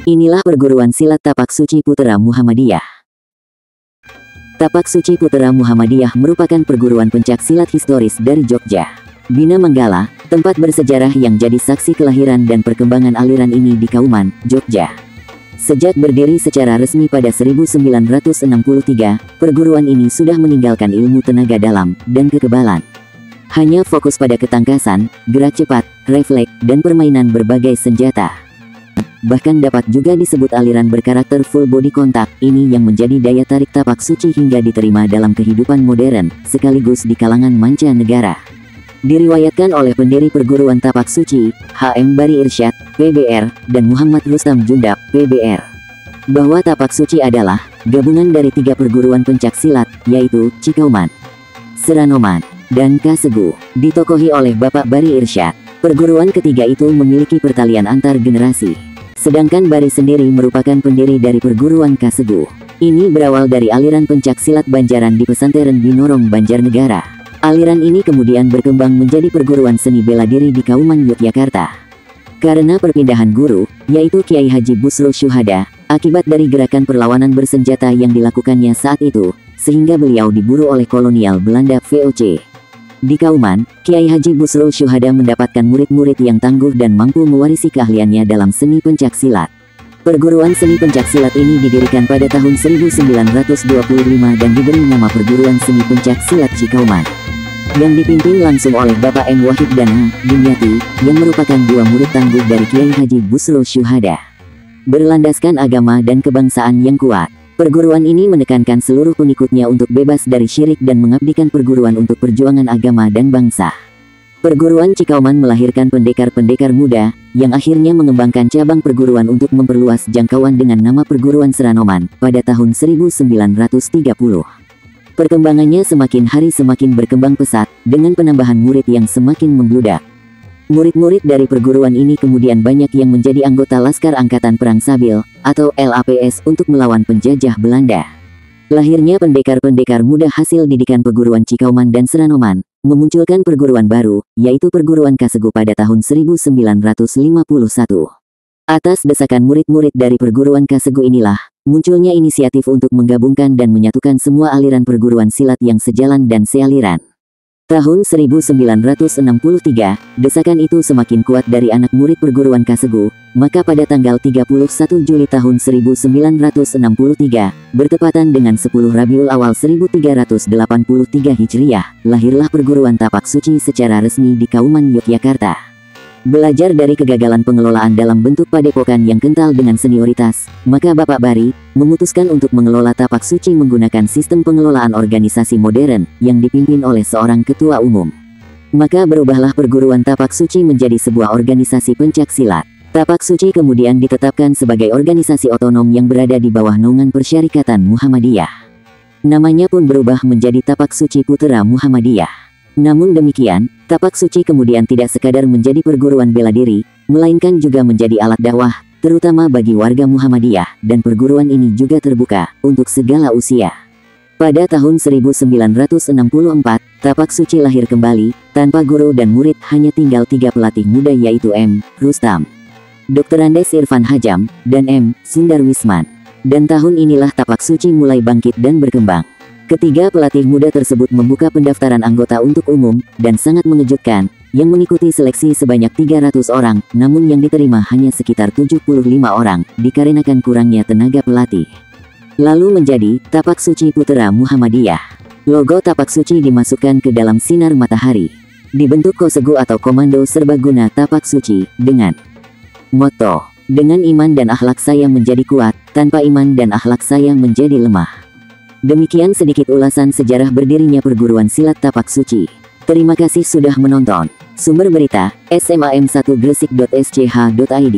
Inilah perguruan silat Tapak Suci Putera Muhammadiyah. Tapak Suci Putera Muhammadiyah merupakan perguruan pencak silat historis dari Jogja, Bina Manggala, tempat bersejarah yang jadi saksi kelahiran dan perkembangan aliran ini di Kauman, Jogja. Sejak berdiri secara resmi pada 1963, perguruan ini sudah meninggalkan ilmu tenaga dalam dan kekebalan. Hanya fokus pada ketangkasan, gerak cepat, refleks, dan permainan berbagai senjata. Bahkan dapat juga disebut aliran berkarakter full body contact, ini yang menjadi daya tarik Tapak Suci hingga diterima dalam kehidupan modern, sekaligus di kalangan mancanegara. Diriwayatkan oleh pendiri perguruan Tapak Suci, H.M. Bari Irsyad, PBR, dan Muhammad Rustam Jundab, PBR, bahwa Tapak Suci adalah gabungan dari 3 perguruan pencak silat, yaitu Cikauman, Seranoman, dan Kasegu, ditokohi oleh Bapak Bari Irsyad. Perguruan ketiga itu memiliki pertalian antar generasi. Sedangkan Bari sendiri merupakan pendiri dari perguruan Kasegu. Ini berawal dari aliran pencak silat Banjaran di pesantren Binorong, Banjarnegara. Aliran ini kemudian berkembang menjadi perguruan seni bela diri di Kauman, Yogyakarta. Karena perpindahan guru, yaitu Kiai Haji Busro Syuhada, akibat dari gerakan perlawanan bersenjata yang dilakukannya saat itu, sehingga beliau diburu oleh kolonial Belanda VOC. Di Kauman, Kiai Haji Busro Syuhada mendapatkan murid-murid yang tangguh dan mampu mewarisi keahliannya dalam seni pencak silat. Perguruan seni pencak silat ini didirikan pada tahun 1925 dan diberi nama Perguruan Seni Pencak Silat Cikauman, yang dipimpin langsung oleh Bapak M. Wahid dan A. Dimyati, yang merupakan 2 murid tangguh dari Kiai Haji Busro Syuhada. Berlandaskan agama dan kebangsaan yang kuat, perguruan ini menekankan seluruh pengikutnya untuk bebas dari syirik dan mengabdikan perguruan untuk perjuangan agama dan bangsa. Perguruan Cikauman melahirkan pendekar-pendekar muda, yang akhirnya mengembangkan cabang perguruan untuk memperluas jangkauan dengan nama Perguruan Seranoman, pada tahun 1930. Perkembangannya semakin hari semakin berkembang pesat, dengan penambahan murid yang semakin membludak. Murid-murid dari perguruan ini kemudian banyak yang menjadi anggota Laskar Angkatan Perang Sabil, atau LAPS untuk melawan penjajah Belanda. Lahirnya pendekar-pendekar muda hasil didikan perguruan Cikauman dan Seranoman, memunculkan perguruan baru, yaitu perguruan Kasegu pada tahun 1951. Atas desakan murid-murid dari perguruan Kasegu inilah, munculnya inisiatif untuk menggabungkan dan menyatukan semua aliran perguruan silat yang sejalan dan sealiran. Tahun 1963, desakan itu semakin kuat dari anak murid perguruan Kasegu, maka pada tanggal 31 Juli tahun 1963, bertepatan dengan 10 Rabiul Awal 1383 Hijriah, lahirlah perguruan Tapak Suci secara resmi di Kauman, Yogyakarta. Belajar dari kegagalan pengelolaan dalam bentuk padepokan yang kental dengan senioritas, maka Bapak Bari memutuskan untuk mengelola Tapak Suci menggunakan sistem pengelolaan organisasi modern yang dipimpin oleh seorang ketua umum. Maka berubahlah perguruan Tapak Suci menjadi sebuah organisasi pencak silat. Tapak Suci kemudian ditetapkan sebagai organisasi otonom yang berada di bawah naungan Persyarikatan Muhammadiyah. Namanya pun berubah menjadi Tapak Suci Putera Muhammadiyah. Namun demikian, Tapak Suci kemudian tidak sekadar menjadi perguruan bela diri, melainkan juga menjadi alat dakwah, terutama bagi warga Muhammadiyah, dan perguruan ini juga terbuka untuk segala usia. Pada tahun 1964, Tapak Suci lahir kembali, tanpa guru dan murid, hanya tinggal 3 pelatih muda yaitu M. Rustam, Dr. Andes Irfan Hajam, dan M. Sundar Wisman. Dan tahun inilah Tapak Suci mulai bangkit dan berkembang. Ketiga pelatih muda tersebut membuka pendaftaran anggota untuk umum, dan sangat mengejutkan, yang mengikuti seleksi sebanyak 300 orang, namun yang diterima hanya sekitar 75 orang, dikarenakan kurangnya tenaga pelatih. Lalu menjadi Tapak Suci Putera Muhammadiyah. Logo Tapak Suci dimasukkan ke dalam sinar matahari. Dibentuk Kosegu atau Komando Serbaguna Tapak Suci, dengan moto, dengan iman dan akhlak saya menjadi kuat, tanpa iman dan akhlak saya menjadi lemah. Demikian sedikit ulasan sejarah berdirinya perguruan silat Tapak Suci. Terima kasih sudah menonton. Sumber berita, smam1gresik.sch.id.